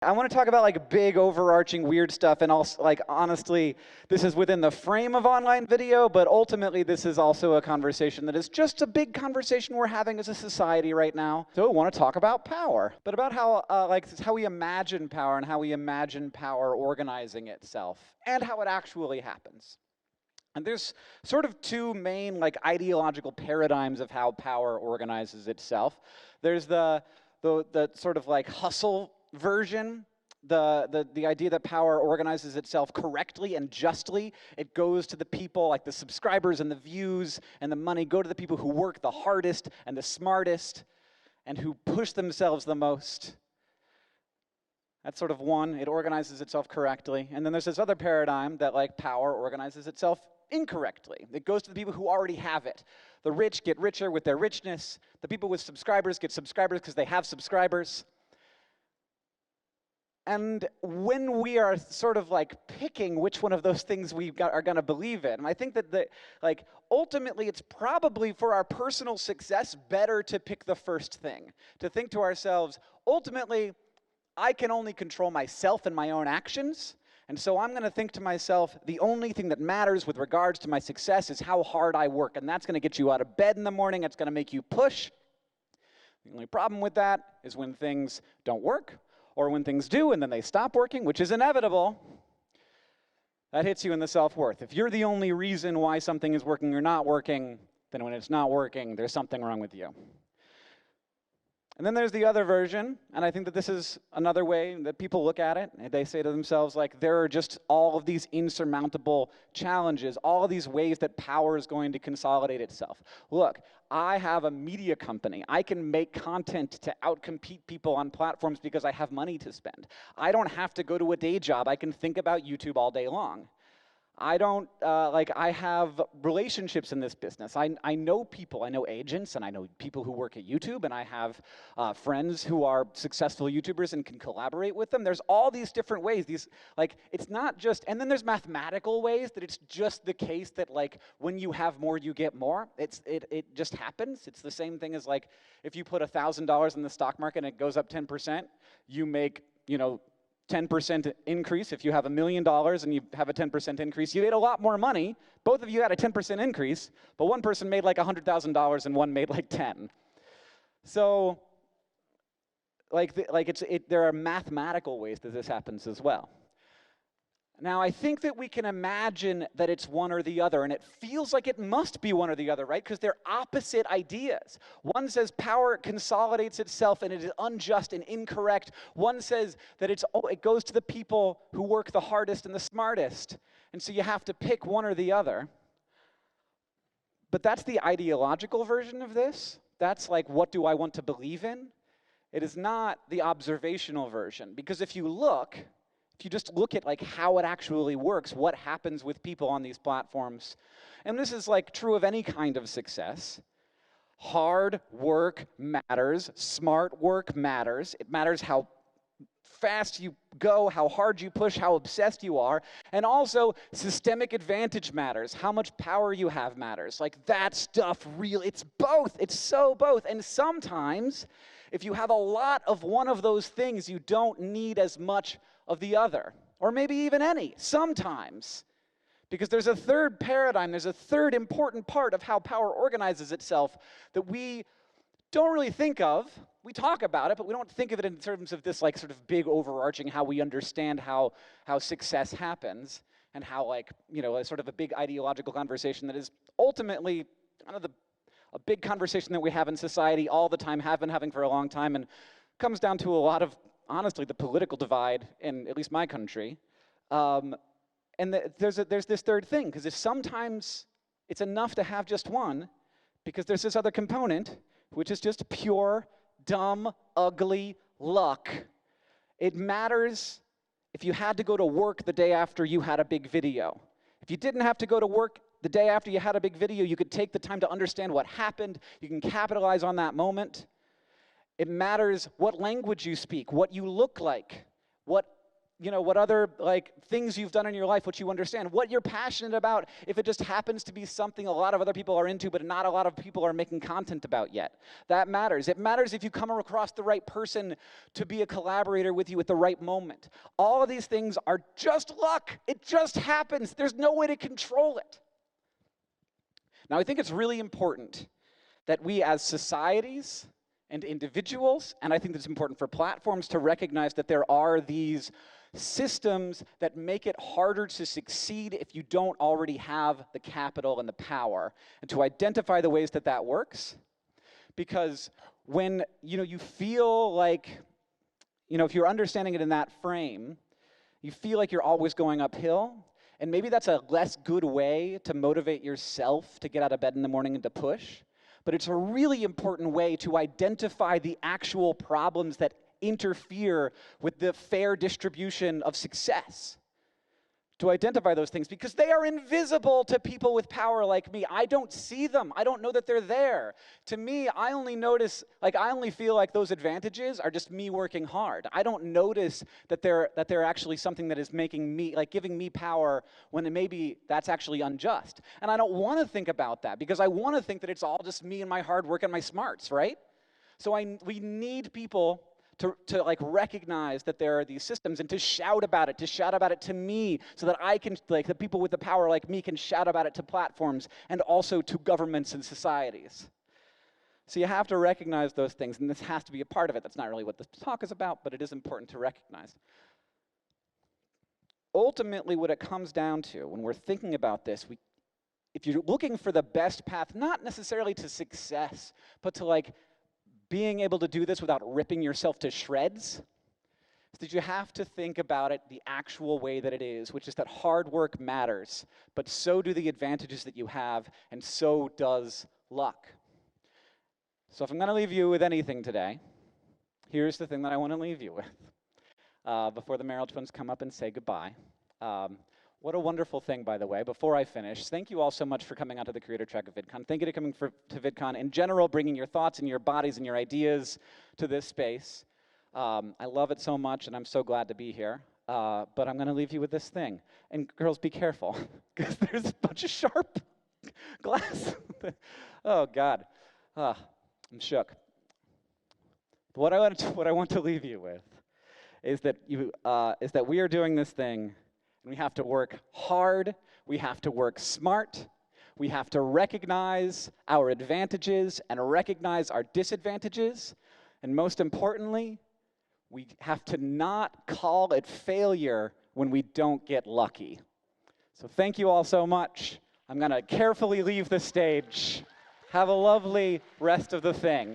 I want to talk about like big overarching weird stuff, and also like honestly, this is within the frame of online video, but ultimately this is also a conversation that is just a big conversation we're having as a society right now. So I want to talk about power, but about how how we imagine power and how we imagine power organizing itself and how it actually happens. And there's sort of two main like ideological paradigms of how power organizes itself. There's the sort of like hustle version, the idea that power organizes itself correctly and justly. It goes to the people, like the subscribers and the views and the money go to the people who work the hardest and the smartest and who push themselves the most. That's sort of one. It organizes itself correctly. And then there's this other paradigm that like power organizes itself incorrectly. It goes to the people who already have it. The rich get richer with their richness. The people with subscribers get subscribers because they have subscribers. And when we are sort of like picking which one of those things are going to believe in, I think that like ultimately it's probably for our personal success better to pick the first thing. To think to ourselves, ultimately, I can only control myself and my own actions. And so I'm going to think to myself, the only thing that matters with regards to my success is how hard I work. And that's going to get you out of bed in the morning. It's going to make you push. The only problem with that is when things don't work, or when things do and then they stop working, which is inevitable, that hits you in the self-worth. If you're the only reason why something is working or not working, then when it's not working, there's something wrong with you. And then there's the other version, and I think that this is another way that people look at it. They say to themselves, like, there are just all of these insurmountable challenges, all of these ways that power is going to consolidate itself. Look, I have a media company. I can make content to outcompete people on platforms because I have money to spend. I don't have to go to a day job. I can think about YouTube all day long. I don't, I have relationships in this business. I know people, I know agents, and I know people who work at YouTube, and I have friends who are successful YouTubers and can collaborate with them. There's all these different ways. It's not just, and then there's mathematical ways that it's just the case that like when you have more, you get more. It just happens. It's the same thing as like if you put $1,000 in the stock market and it goes up 10%, you make, 10% increase. If you have $1 million and you have a 10% increase, you made a lot more money. Both of you had a 10% increase, but one person made like $100,000 and one made like 10. So, there are mathematical ways that this happens as well. Now, I think that we can imagine that it's one or the other, and it feels like it must be one or the other, right? Because they're opposite ideas. One says power consolidates itself and it is unjust and incorrect. One says that it goes to the people who work the hardest and the smartest. And so you have to pick one or the other. But that's the ideological version of this. That's like, what do I want to believe in? It is not the observational version. Because if you just look at like how it actually works, what happens with people on these platforms, and this is like true of any kind of success, hard work matters, smart work matters. It matters how fast you go, how hard you push, how obsessed you are, and also systemic advantage matters. How much power you have matters. Like that stuff really, it's both. It's so both. And sometimes if you have a lot of one of those things, you don't need as much of the other, or maybe even any, sometimes. Because there's a third paradigm, there's a third important part of how power organizes itself that we don't really think of. We talk about it, but we don't think of it in terms of this like sort of big overarching how we understand how success happens, and how sort of a big ideological conversation that is ultimately kind of a big conversation that we have in society all the time, have been having for a long time, and comes down to a lot of, honestly, the political divide in at least my country. There's this third thing, because if sometimes it's enough to have just one, because there's this other component, which is just pure, dumb, ugly luck. It matters if you had to go to work the day after you had a big video. If you didn't have to go to work the day after you had a big video, you could take the time to understand what happened. You can capitalize on that moment. It matters what language you speak, what you look like, what what other things you've done in your life, what you understand, what you're passionate about, if it just happens to be something a lot of other people are into, but not a lot of people are making content about yet. That matters. It matters if you come across the right person to be a collaborator with you at the right moment. All of these things are just luck. It just happens. There's no way to control it. Now, I think it's really important that we as societies and individuals, and I think it's important for platforms to recognize that there are these systems that make it harder to succeed if you don't already have the capital and the power, and to identify the ways that that works. Because when you feel like, if you're understanding it in that frame, you feel like you're always going uphill, and maybe that's a less good way to motivate yourself to get out of bed in the morning and to push, but it's a really important way to identify the actual problems that interfere with the fair distribution of success. To identify those things, because they are invisible to people with power like me. I don't see them. I don't know that they're there. To me, I only feel like those advantages are just me working hard. I don't notice that they're actually something that is making me, giving me power when maybe that's actually unjust. And I don't want to think about that, because I want to think that it's all just me and my hard work and my smarts, right? So we need people to recognize that there are these systems and to shout about it to me, so that I can, the people with the power like me can shout about it to platforms and also to governments and societies. So you have to recognize those things, and this has to be a part of it. That's not really what this talk is about, but it is important to recognize. Ultimately, what it comes down to when we're thinking about this, if you're looking for the best path, not necessarily to success, but to being able to do this without ripping yourself to shreds, is that you have to think about it the actual way that it is, which is that hard work matters, but so do the advantages that you have, and so does luck. So if I'm going to leave you with anything today, here's the thing that I want to leave you with. Before the Merrill twins come up and say goodbye. What a wonderful thing, by the way. Before I finish, thank you all so much for coming out to the creator track of VidCon. Thank you for coming to VidCon in general, bringing your thoughts and your bodies and your ideas to this space. I love it so much, and I'm so glad to be here. But I'm going to leave you with this thing. And girls, be careful, because there's a bunch of sharp glass. Oh, God. I'm shook. But what I want to leave you with is that we are doing this thing. And we have to work hard, we have to work smart, we have to recognize our advantages and recognize our disadvantages, and most importantly, we have to not call it failure when we don't get lucky. So thank you all so much. I'm going to carefully leave the stage. Have a lovely rest of the thing.